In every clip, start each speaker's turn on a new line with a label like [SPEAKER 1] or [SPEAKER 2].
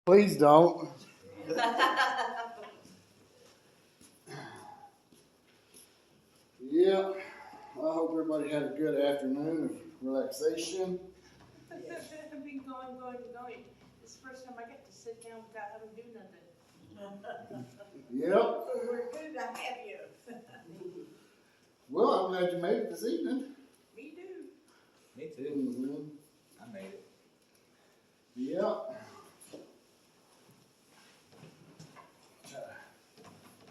[SPEAKER 1] Please don't. Yeah, I hope everybody had a good afternoon of relaxation.
[SPEAKER 2] I've been going. This is the first time I get to sit down without having to do nothing.
[SPEAKER 1] Yep.
[SPEAKER 2] We're good to have you.
[SPEAKER 1] Well, I'm glad you made it this evening.
[SPEAKER 2] Me too.
[SPEAKER 3] Me too.
[SPEAKER 1] Mm-hmm.
[SPEAKER 3] I made it.
[SPEAKER 1] Yep.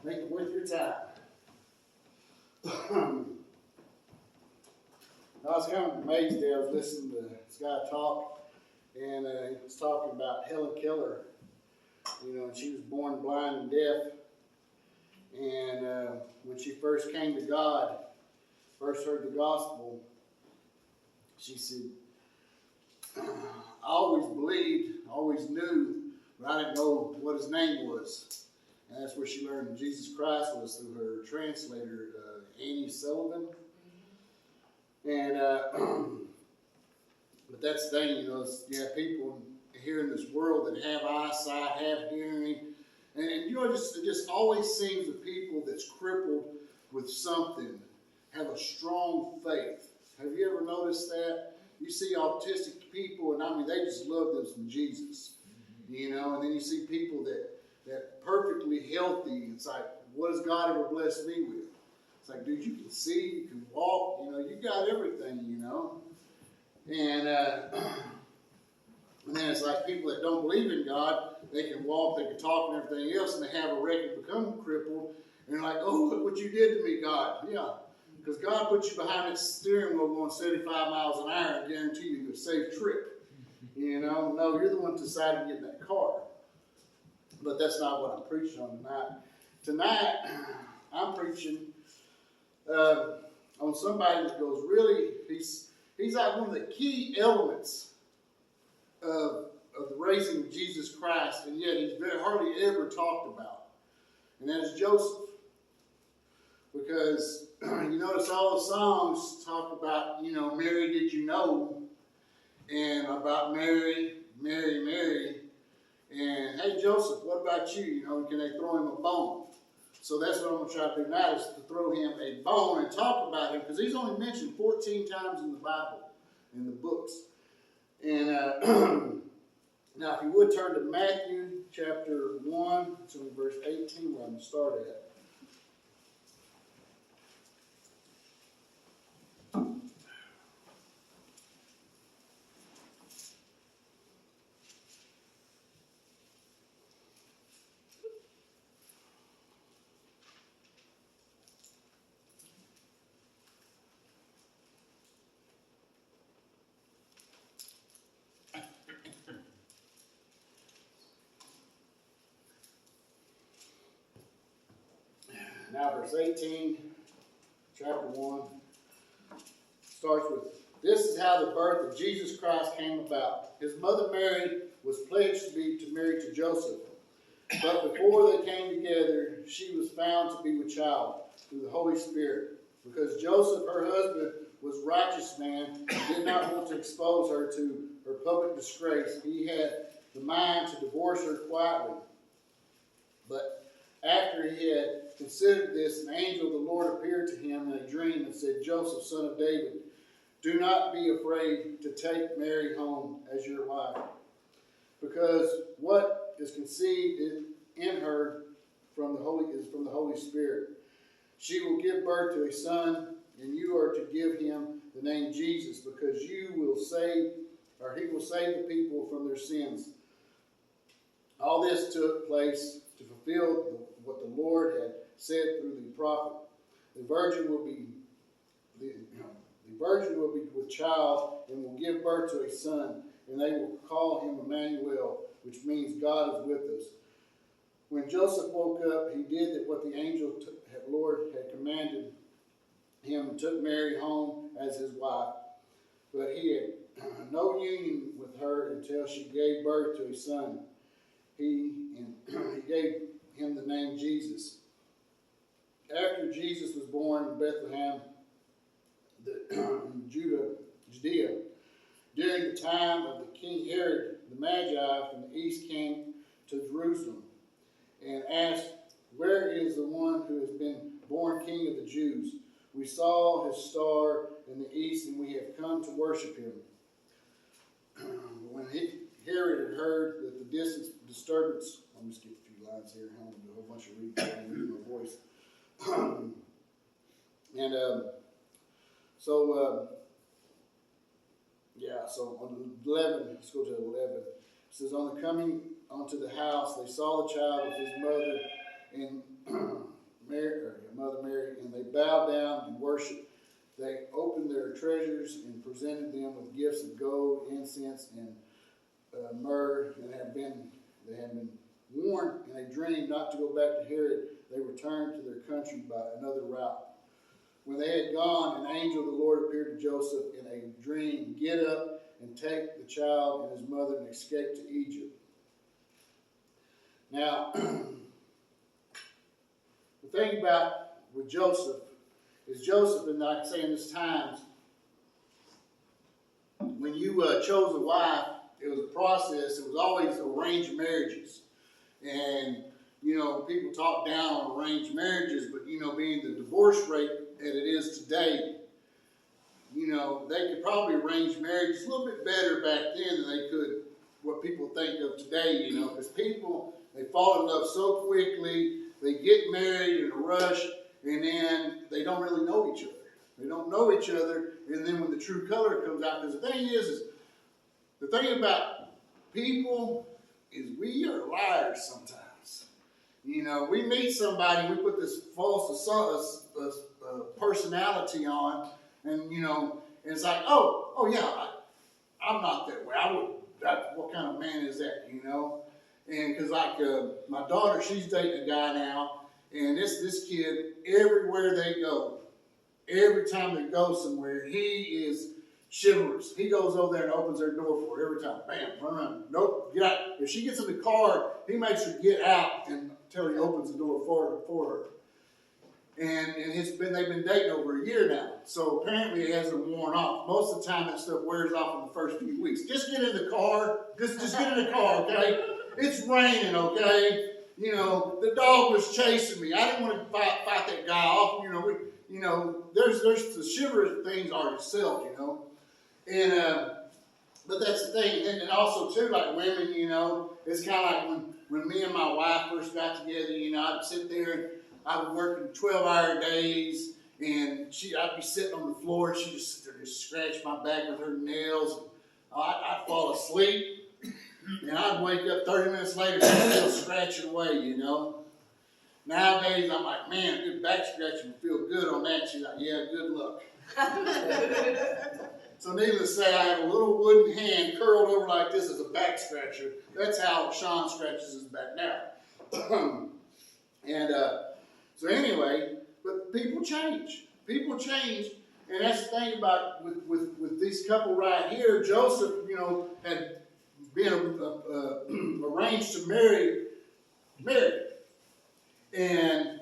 [SPEAKER 1] Make it worth your time. I was kind of amazed there. I was listening to this guy talk, and he was talking about Helen Keller. You know, she was born blind and deaf, and when she first came to God, first heard the gospel, she said, I always believed, always knew, but I didn't know what his name was. And that's where she learned that Jesus Christ was through her translator, Annie Sullivan. And but that's the thing, you know, you have people here in this world that have eyesight, have hearing, and you know, it just always seems that people that's crippled with something have a strong faith. Have you ever noticed that? You see autistic people, and I mean, they just love them some Jesus, you know. And then you see people that perfectly healthy. It's like, what has God ever blessed me with? It's like, dude, you can see, you can walk, you know, you got everything, you know. And and then it's like people that don't believe in God, they can walk, they can talk and everything else, and they have a record become crippled. And they're like, oh, look what you did to me, God. Yeah, because God put you behind that steering wheel going 75 miles an hour and guarantee you a safe trip. You know, no, you're the one that decided to get in that car. But that's not what I'm preaching on tonight. Tonight, I'm preaching on somebody that goes really, he's like one of the key elements of the raising of Jesus Christ, and yet he's hardly ever talked about. And that is Joseph. Because you notice all the songs talk about, you know, Mary, did you know? And about Mary, Mary, Mary. And hey, Joseph, what about you? You know, can they throw him a bone? So that's what I'm going to try to do tonight, is to throw him a bone and talk about him, because he's only mentioned 14 times in the Bible, in the books. And now, if you would turn to Matthew chapter 1, it's in verse 18 where I'm going to start at. Now, verse 18, chapter 1, starts with, this is how the birth of Jesus Christ came about. His mother Mary was pledged to be married to Joseph. But before they came together, she was found to be with child through the Holy Spirit. Because Joseph, her husband, was a righteous man and did not want to expose her to her public disgrace. He had the mind to divorce her quietly. But after he had considered this, an angel of the Lord appeared to him in a dream and said, Joseph, son of David, do not be afraid to take Mary home as your wife, because what is conceived in her from the Holy Spirit. She will give birth to a son, and you are to give him the name Jesus, because he will save the people from their sins. All this took place to fulfill what the Lord had said through the prophet. The virgin will be with child and will give birth to a son, and they will call him Emmanuel, which means God is with us. When Joseph woke up, he did what the angel Lord had commanded him, and took Mary home as his wife. But he had no union with her until she gave birth to a son. He gave him the name Jesus. After Jesus was born in Bethlehem, in Judea, during the time of the King Herod, the Magi from the east came to Jerusalem and asked, "Where is the one who has been born King of the Jews? We saw his star in the east, and we have come to worship him." When Herod had heard that the distant disturbance, let me skip a few lines here. I don't do a whole bunch of reading. I don't use my voice. So on 11, let's go to 11. It says, "On the coming onto the house, they saw the child with his mother and Mother Mary, and they bowed down and worshipped. They opened their treasures and presented them with gifts of gold, incense, and myrrh. And they had been warned in a dream not to go back to Herod. They returned to their country by another route. When they had gone, an angel of the Lord appeared to Joseph in a dream. 'Get up and take the child and his mother and escape to Egypt.'" Now, the thing about with Joseph is Joseph, and like I say in this times, when you chose a wife, it was a process. It was always arranged marriages. And, people talk down on arranged marriages, but, being the divorce rate that it is today, they could probably arrange marriages a little bit better back then than they could what people think of today, because people, they fall in love so quickly, they get married in a rush, and then they don't really know each other. They don't know each other, and then when the true color comes out, because the thing about people is we are liars sometimes. We meet somebody, we put this false personality on, and it's like, oh yeah, I'm not that way. What kind of man is that? And because my daughter, she's dating a guy now, and this kid, everywhere they go, every time they go somewhere, he is chivalrous. He goes over there and opens their door for her every time. Bam, run. Nope, get out. If she gets in the car, he makes her get out until he opens the door for her. And they've been dating over a year now. So apparently it hasn't worn off. Most of the time that stuff wears off in the first few weeks. Just get in the car. Just get in the car, okay? It's raining, okay? The dog was chasing me. I didn't want to fight that guy off. There's the chivalrous things are yourself, And but that's the thing. And also too, like women, it's kind of like when me and my wife first got together, I'd sit there and I was working 12-hour days, and I'd be sitting on the floor, and she'd just sit there and scratch my back with her nails. I'd fall asleep, and I'd wake up 30 minutes later, she's still scratching away, Nowadays, I'm like, man, a good back scratching would feel good on that. She's like, yeah, good luck. So needless to say, I have a little wooden hand curled over like this as a back scratcher. That's how Sean scratches his back now. So anyway, but people change. People change, and that's the thing about with this couple right here. Joseph, had been arranged to marry, and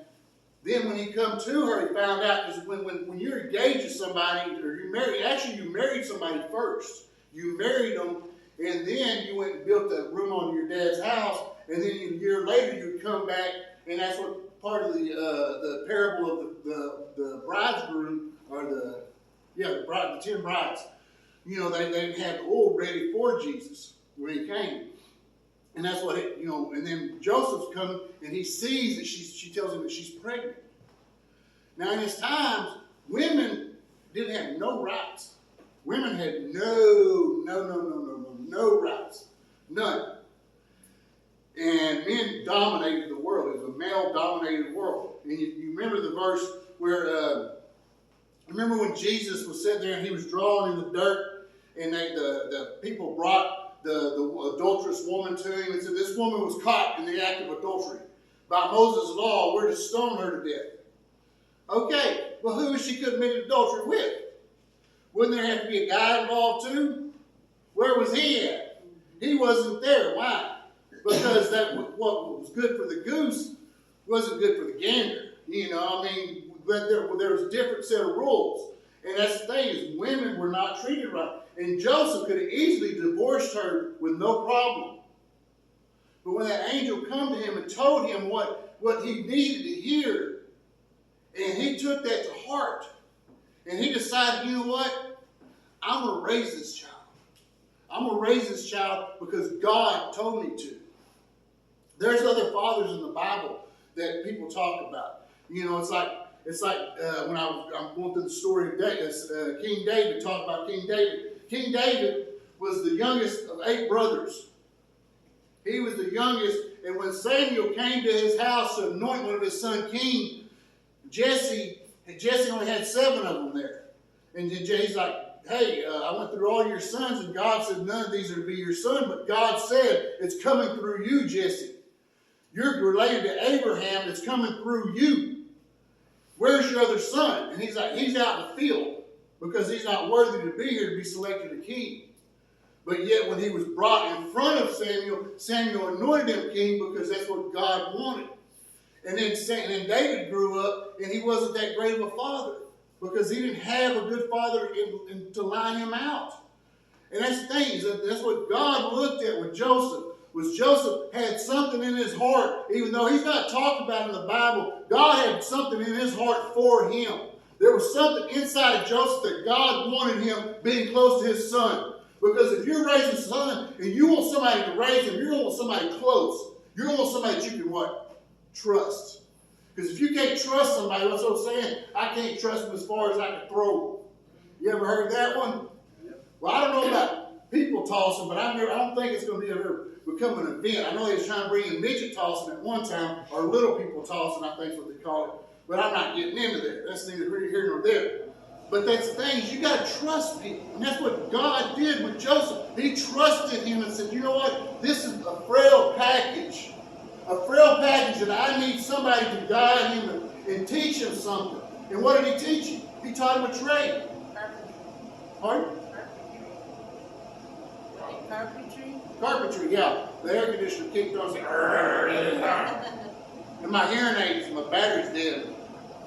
[SPEAKER 1] then when he come to her, he found out, because when you're engaged to somebody, or you married somebody first. You married them, and then you went and built a room on your dad's house, and then a year later you'd come back, and that's what part of the parable of the bridegroom, or the 10 brides. They didn't have the oil ready for Jesus when he came. And that's what and then Joseph's coming, and he sees that she tells him that she's pregnant. Now in his times, women didn't have no rights. Women had no rights. None. And men dominated the world. It was a male-dominated world. And you remember the verse where, remember when Jesus was sitting there and he was drawing in the dirt, and the people brought the adulterous woman to him and said, this woman was caught in the act of adultery. By Moses' law, we're to stone her to death. Okay, well, who was she committed adultery with? Wouldn't there have to be a guy involved too? Where was he at? He wasn't there. Why? Because what was good for the goose wasn't good for the gander. But there was a different set of rules. And that's the thing, is women were not treated right. And Joseph could have easily divorced her with no problem. But when that angel come to him and told him what he needed to hear, and he took that to heart, and he decided, you know what? I'm going to raise this child. I'm going to raise this child because God told me to. There's other fathers in the Bible that people talk about. You know, it's like when I'm going through the story of King David, talk about King David. King David was the youngest of 8 brothers. He was the youngest, and when Samuel came to his house to anoint one of his son king, Jesse only had 7 of them there. And then he's like, hey, I went through all your sons, and God said none of these are to be your son, but God said it's coming through you, Jesse. You're related to Abraham, it's coming through you. Where's your other son? And he's like, he's out in the field because he's not worthy to be here to be selected a king. But yet when he was brought in front of Samuel, Samuel anointed him king because that's what God wanted. And then David grew up, and he wasn't that great of a father because he didn't have a good father to line him out. And that's the thing, is that that's what God looked at with Joseph. Was Joseph had something in his heart, even though he's not talked about in the Bible, God had something in his heart for him. There was something inside of Joseph that God wanted him being close to his son. Because if you're raising a son and you want somebody to raise him, you're going to want somebody close. You're going to want somebody that you can what? Trust. Because if you can't trust somebody, what's I'm saying? I can't trust them as far as I can throw them. You ever heard that one? Well, I don't know about people tossing, but I don't think it's going to be ever become an event. I know they was trying to bring in midget tossing at one time, or little people tossing, I think is what they call it. But I'm not getting into that. That's neither here nor there. But that's the thing, is you got to trust people. And that's what God did with Joseph. He trusted him and said, you know what? This is a frail package. A frail package, and I need somebody to guide him and teach him something. And what did he teach him? He taught him a trade. Pardon?
[SPEAKER 2] Carpentry?
[SPEAKER 1] Carpentry, yeah. The air conditioner kicked on. And my hearing aids, my battery's dead.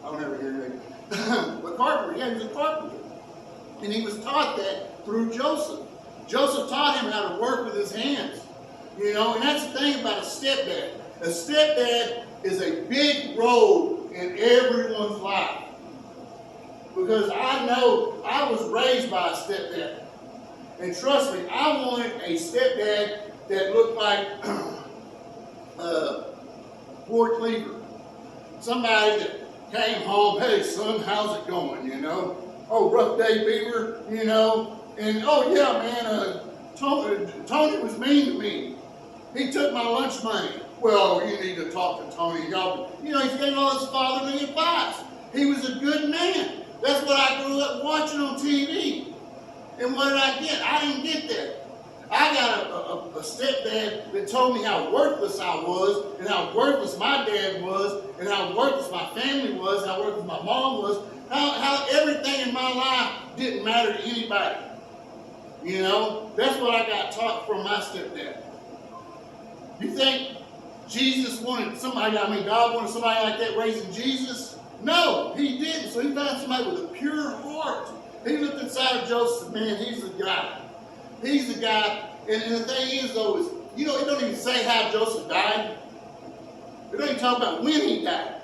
[SPEAKER 1] I don't have a hearing aid. But carpenter, yeah, he was a carpenter. And he was taught that through Joseph. Joseph taught him how to work with his hands. You know, and that's the thing about a stepdad. A stepdad is a big role in everyone's life. Because I know I was raised by a stepdad. And trust me, I wanted a stepdad that looked like Ward Cleaver. Somebody that came home, hey son, how's it going, you know? Oh, rough day, Beaver, you know? And oh yeah, man, Tony was mean to me. He took my lunch money. Well, you need to talk to Tony. Y'all, you know, he's getting all his fatherly advice. He was a good man. That's what I grew up watching on TV. And what did I get? I didn't get that. I got a stepdad that told me how worthless I was, and how worthless my dad was, and how worthless my family was, how worthless my mom was, how everything in my life didn't matter to anybody. You know, that's what I got taught from my stepdad. You think Jesus wanted somebody, God wanted somebody like that raising Jesus? No, he didn't. So he found somebody with a pure heart. He looked inside of Joseph, man, he's the guy. He's the guy. And the thing is, though, is, you know, it don't even say how Joseph died. It don't even talk about when he died.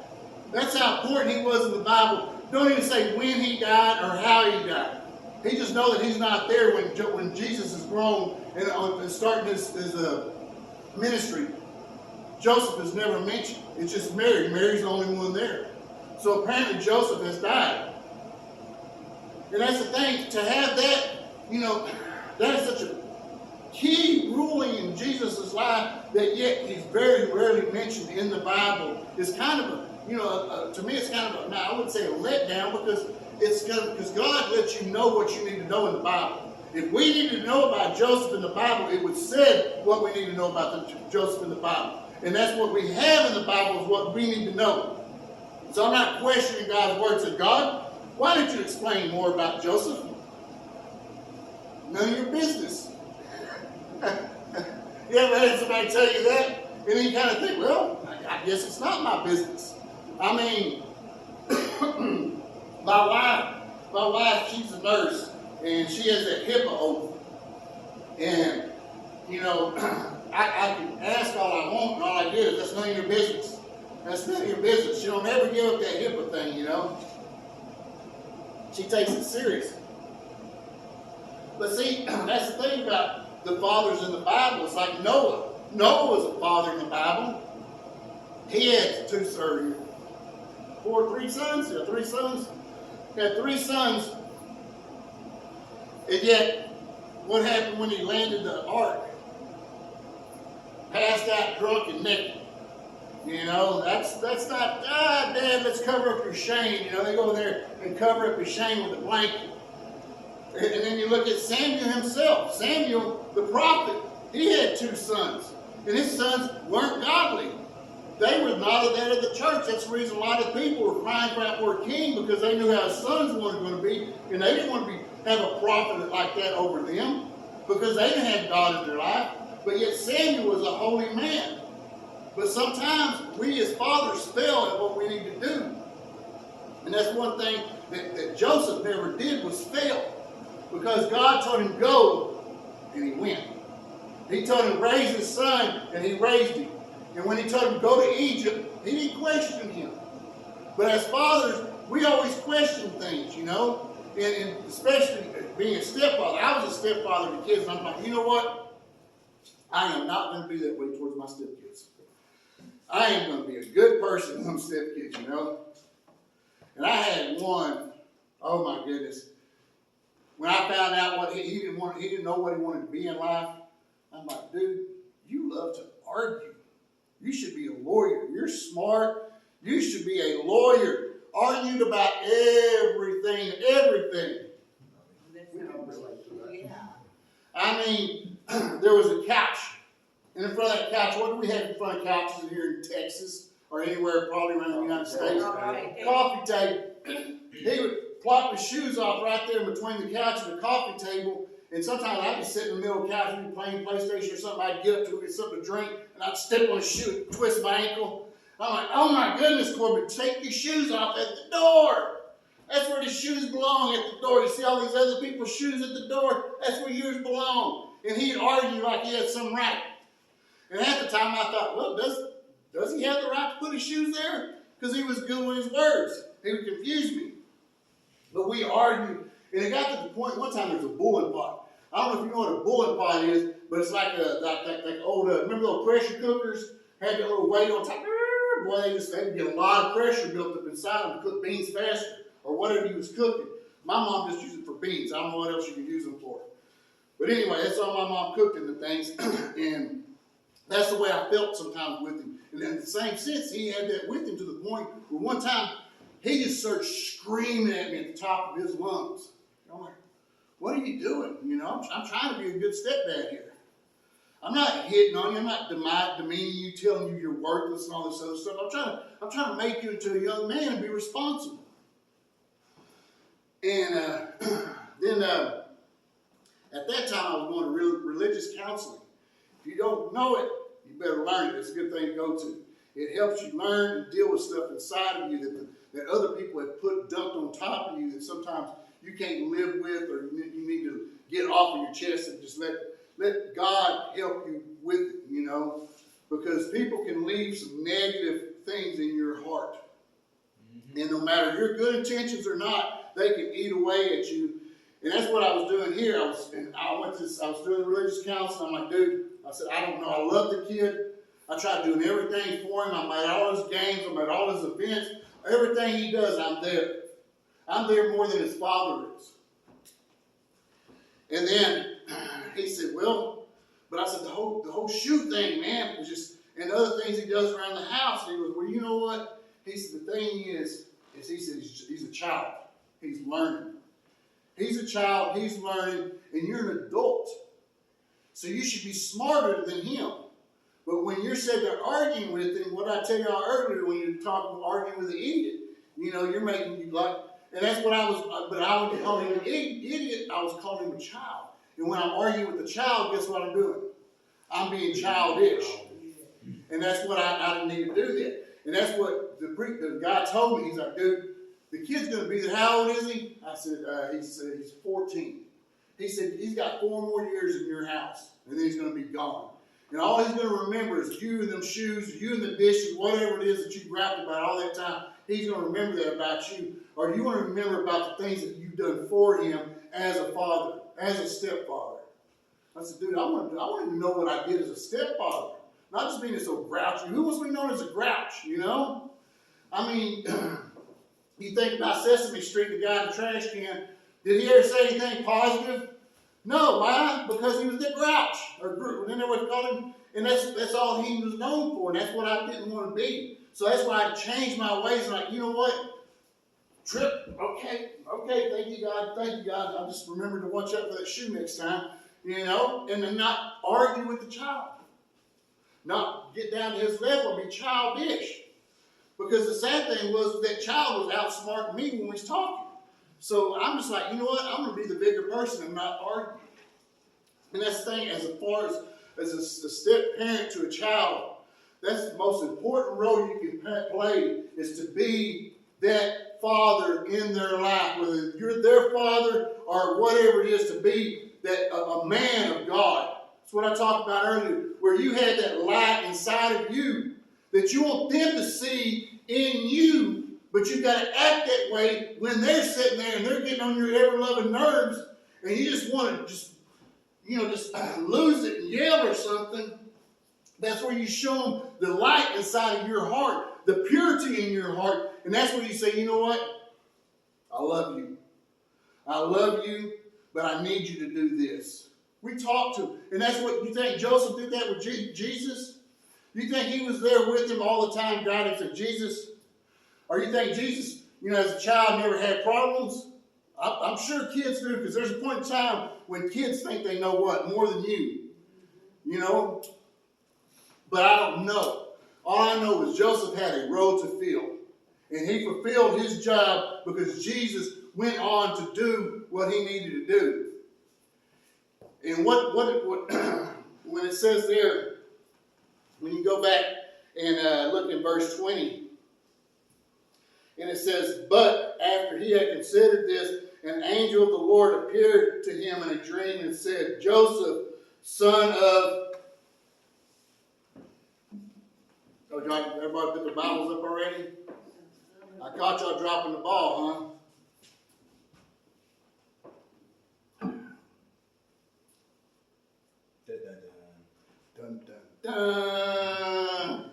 [SPEAKER 1] That's how important he was in the Bible. It don't even say when he died or how he died. He just knows that he's not there when Jesus is grown and starting his ministry. Joseph is never mentioned. It's just Mary. Mary's the only one there. So apparently Joseph has died. And that's the thing, to have that, you know, that is such a key ruling in Jesus' life that yet he's very rarely mentioned in the Bible. It's kind of a, you know, to me it's kind of a, now I wouldn't say a letdown, because God lets you know what you need to know in the Bible. If we need to know about Joseph in the Bible, it would say what we need to know about Joseph in the Bible. And that's what we have in the Bible is what we need to know. So I'm not questioning God's word. So God, why didn't you explain more about Joseph? None of your business. You ever had somebody tell you that? And then you kind of think, well, I guess it's not my business. I mean, my wife, she's a nurse, and she has that HIPAA oath. And, you know, I can ask all I want, and all I get is, that's none of your business. That's none of your business. You don't ever give up that HIPAA thing, you know. She takes it serious. But see, that's the thing about the fathers in the Bible. It's like Noah. Noah was a father in the Bible. He had three sons. Yeah, 3 sons. He had 3 sons. And yet, what happened when he landed the ark? Passed out drunk and naked. You know, that's not, Dad, let's cover up your shame. You know, they go there and cover up your shame with a blanket. And then you look at Samuel himself. Samuel, the prophet, he had 2 sons. And his sons weren't godly. They were not of that of the church. That's the reason a lot of people were crying for a king, because they knew how his sons were going to be. And they didn't want to have a prophet like that over them, because they didn't have God in their life. But yet Samuel was a holy man. But sometimes we as fathers fail at what we need to do. And that's one thing that Joseph never did, was fail. Because God told him go, and he went. He told him raise his son, and he raised him. And when he told him go to Egypt, he didn't question him. But as fathers, we always question things, you know. And especially being a stepfather. I was a stepfather to kids, and I'm like, you know what? I am not going to be that way towards my stepkids. I am going to be a good person to them stepkids, you know. And I had one, oh my goodness. When I found out what he didn't know what he wanted to be in life, I'm like, dude, you love to argue. You should be a lawyer. You're smart. You should be a lawyer. Argued about everything. I mean, there was a couch. And in front of that couch, what do we have in front of couches here in Texas or anywhere probably around the United States? Coffee table. He would plop his shoes off right there between the couch and the coffee table. And sometimes I'd be sitting in the middle of the couch, we'd be playing PlayStation or something. I'd get up to get something to drink, and I'd step on his shoe and twist my ankle. I'm like, oh my goodness, Corbin, take your shoes off at the door. That's where the shoes belong, at the door. You see all these other people's shoes at the door? That's where yours belong. And he'd argue like he had some right. And at the time I thought, well, does he have the right to put his shoes there? Because he was good with his words. He would confuse me. But we argued, and it got to the point, one time there was a boiling pot. I don't know if you know what a boiling pot is, but it's like old, remember those pressure cookers? Had that little weight on top. Boy, they'd get a lot of pressure built up inside them to cook beans faster, or whatever he was cooking. My mom just used it for beans. I don't know what else you could use them for. But anyway, that's all my mom cooked in the things, and that's the way I felt sometimes with him. And in the same sense, he had that with him to the point where one time he just started screaming at me at the top of his lungs. I'm like, what are you doing? You know, I'm trying to be a good stepdad here. I'm not hitting on you. I'm not demeaning you, telling you you're worthless and all this other stuff. I'm trying to make you into a young man and be responsible. And then at that time, I was going to religious counseling. If you don't know it, you better learn it. It's a good thing to go to. It helps you learn and deal with stuff inside of you that other people have dumped on top of you that sometimes you can't live with, or you need to get off of your chest and just let God help you with it, you know, because people can leave some negative things in your heart. Mm-hmm. And no matter your good intentions or not, they can eat away at you. And that's what I was doing here. I was doing religious counseling. I'm like, dude, I said, I don't know. I love the kid. I tried doing everything for him. I'm at all his games. I'm at all his events. Everything he does, I'm there. I'm there more than his father is. And then he said, well, but I said, the whole shoe thing, man, was just, and other things he does around the house. And he goes, well, you know what? He said, the thing is he said, he's a child. He's learning. He's a child, he's learning, and you're an adult. So you should be smarter than him. But when you're sitting there arguing with him, what I tell y'all earlier, when you're arguing with an idiot, you know, you're making you like, and that's what I was, but I wouldn't call him an idiot, I was calling him a child. And when I'm arguing with a child, guess what I'm doing? I'm being childish. And that's what I didn't need to do that. And that's what the guy told me. He's like, dude, the kid's going to be there. How old is he? I said, he said he's 14. He said, he's got 4 more years in your house, and then he's going to be gone. And all he's going to remember is you and them shoes, you and the dishes, whatever it is that you rapped about all that time. He's going to remember that about you. Or you want to remember about the things that you've done for him as a father, as a stepfather. I said, dude, I want to know what I did as a stepfather. Not just being so grouchy. Who wants to be known as a grouch, you know? I mean, you think about Sesame Street, the guy in the trash can. Did he ever say anything positive? No. Why? Because he was the grouch. Or then they would call him. And that's all he was known for. And that's what I didn't want to be. So that's why I changed my ways. And like, you know what? Trip. Okay. Thank you, God. I'll just remember to watch out for that shoe next time. You know? And then not argue with the child. Not get down to his level and be childish. Because the sad thing was that child was outsmarting me when we was talking. So I'm just like, you know what? I'm going to be the bigger person and not argue. And that's the thing, as far as a step parent to a child, that's the most important role you can play, is to be that father in their life. Whether you're their father or whatever it is, to be that a man of God. That's what I talked about earlier, where you had that light inside of you that you want them to see in you, but you got to act that way when they're sitting there and they're getting on your ever-loving nerves, and you just want to just lose it and yell or something. That's where you show them the light inside of your heart, the purity in your heart, and that's where you say, you know what? I love you. I love you, but I need you to do this. We talk to him, and that's what you think Joseph did that with Jesus? You think he was there with him all the time, guiding to Jesus? Or you think Jesus, as a child, never had problems? I'm sure kids do, because there's a point in time when kids think they know what? More than you. But I don't know. All I know is Joseph had a role to fill. And he fulfilled his job because Jesus went on to do what he needed to do. And what when it says there, when you go back and look in verse 20, and it says, but after he had considered this, an angel of the Lord appeared to him in a dream and said, Joseph, son of... Oh, everybody put their Bibles up already? I caught y'all dropping the ball, huh? Dun, dun, dun.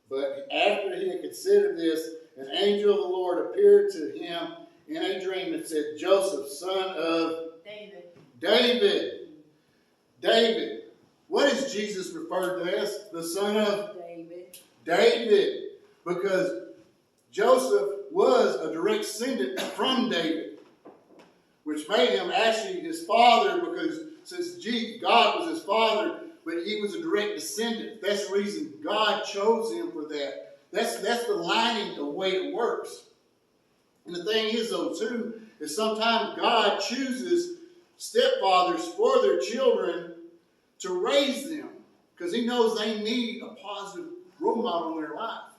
[SPEAKER 1] But after he had considered this, an angel of the Lord appeared to him in a dream and said, Joseph, son of David. What is Jesus referred to as? The son of David. Because Joseph was a direct descendant from David, which made him actually his father, because since God was his father, but he was a direct descendant. That's the reason God chose him for that. That's the lining, the way it works. And the thing is, though, too, is sometimes God chooses stepfathers for their children to raise them, because he knows they need a positive role model in their life.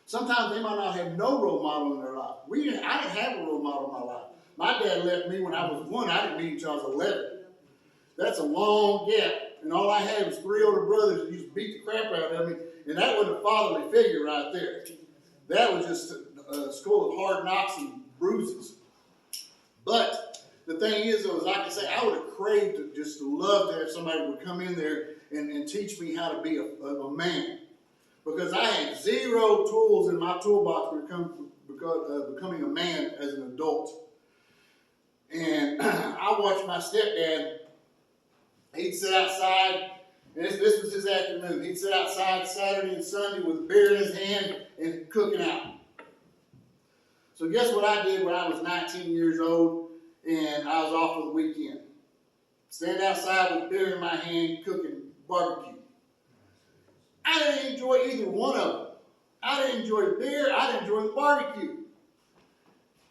[SPEAKER 1] Sometimes they might not have no role model in their life. I didn't have a role model in my life. My dad left me when I was 1. I didn't meet him until I was 11. That's a long gap. And all I had was 3 older brothers that used to beat the crap out of me. And that wasn't a fatherly figure right there. That was just a school of hard knocks and bruises. But the thing is, though, is like I say, I would have craved to love to have somebody would come in there and teach me how to be a man. Because I had 0 tools in my toolbox when it comes to becoming a man as an adult. And I watched my stepdad. He'd sit outside, and this was his afternoon. He'd sit outside Saturday and Sunday with a beer in his hand and cooking out. So guess what I did when I was 19 years old and I was off for the weekend? Stand outside with beer in my hand, cooking barbecue. I didn't enjoy either one of them. I didn't enjoy the beer. I didn't enjoy the barbecue.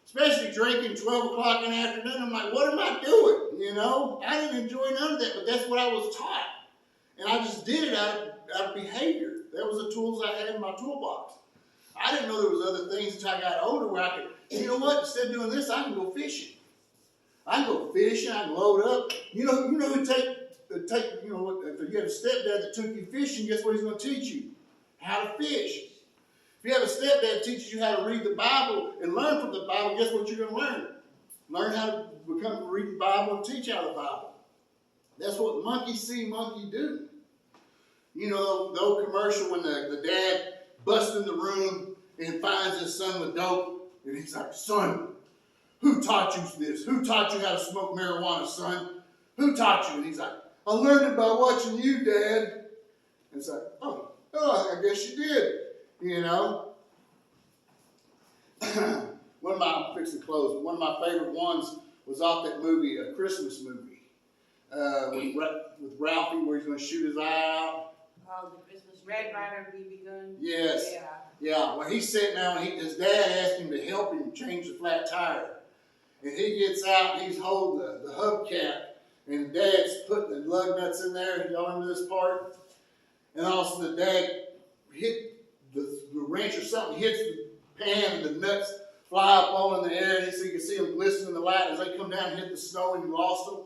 [SPEAKER 1] Especially drinking 12 o'clock in the afternoon. I'm like, what am I doing? I didn't enjoy none of that, but that's what I was taught. And I just did it out of behavior. That was the tools I had in my toolbox. I didn't know there was other things until I got older where I could, instead of doing this, I can go fishing. I can go fishing, I can load up. You know who take, if you have a stepdad that took you fishing, guess what he's going to teach you? How to fish. If you have a stepdad that teaches you how to read the Bible and learn from the Bible, guess what you're going to learn? Learn how to read the Bible and teach out of the Bible. That's what monkey see, monkey do. You know, the old commercial when the dad busts in the room and finds his son with dope, and he's like, son, who taught you this? Who taught you how to smoke marijuana, son? Who taught you? And he's like, I learned it by watching you, Dad. And it's like, oh, I guess you did. You know? I'm fixing to close. One of my favorite ones was off that movie, A Christmas Movie, with Ralphie, where he's going to shoot his eye out.
[SPEAKER 2] Oh, the Christmas Red Ryder BB gun.
[SPEAKER 1] Yes. Yeah. Well, he's sitting there, and his dad asked him to help him change the flat tire. And he gets out, and he's holding the hubcap, and Dad's putting the lug nuts in there. Y'all remember this part? And all of a sudden, the dad hit the wrench or something, hits the pan, and the nuts fly up all in the air. And so you can see them glisten in the light as they come down and hit the snow, and he lost them.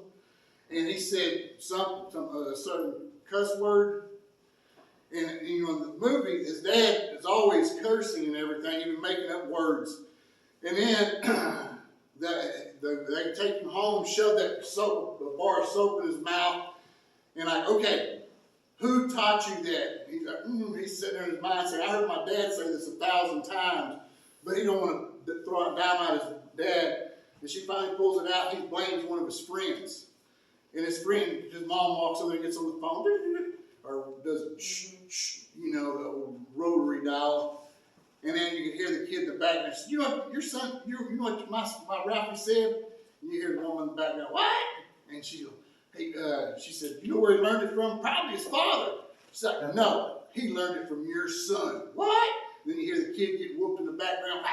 [SPEAKER 1] And he said a certain cuss word. And in the movie, his dad is always cursing and everything, even making up words. And then they take him home, shove a bar of soap in his mouth, and like, okay, who taught you that? He's like, he's sitting there in his mind saying, I heard my dad say this 1,000 times, but he don't want to throw a dime at his dad. And she finally pulls it out. He blames one of his friends. And his mom walks over and gets on the phone, or does the old rotary dial. And then you can hear the kid in the background say, your son, you know what my Ralphie said? And you hear the woman in the background, what? And she said, you know where he learned it from? Probably his father. She's like, no, he learned it from your son. What? Then you hear the kid get whooped in the background.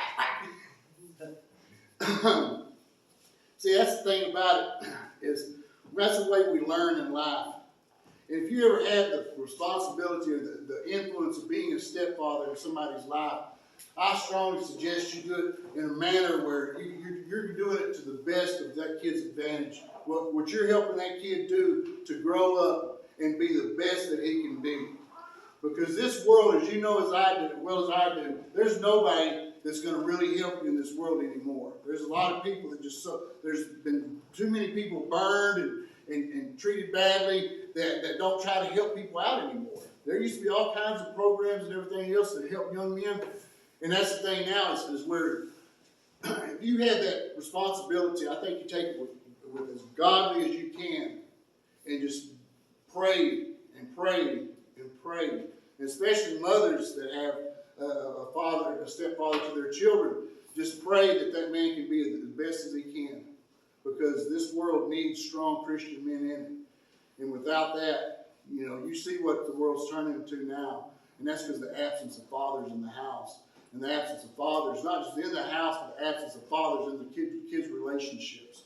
[SPEAKER 1] See, that's the thing about it, is that's the way we learn in life. And if you ever had the responsibility or the influence of being a stepfather in somebody's life, I strongly suggest you do it in a manner where you're doing it to the best of that kid's advantage. What you're helping that kid do to grow up and be the best that he can be. Because this world, as you know as I do, there's nobody that's going to really help you in this world anymore. There's a lot of people that there's been too many people burned and treated badly that don't try to help people out anymore. There used to be all kinds of programs and everything else that help young men. And that's the thing now is where if you have that responsibility, I think you take it with as godly as you can and just pray and pray and pray. And especially mothers that have a stepfather to their children, just pray that man can be the best as he can. Because this world needs strong Christian men in it. And without that, you see what the world's turning into now. And that's because of the absence of fathers in the house. And the absence of fathers, not just in the house, but the absence of fathers in the kids' relationships.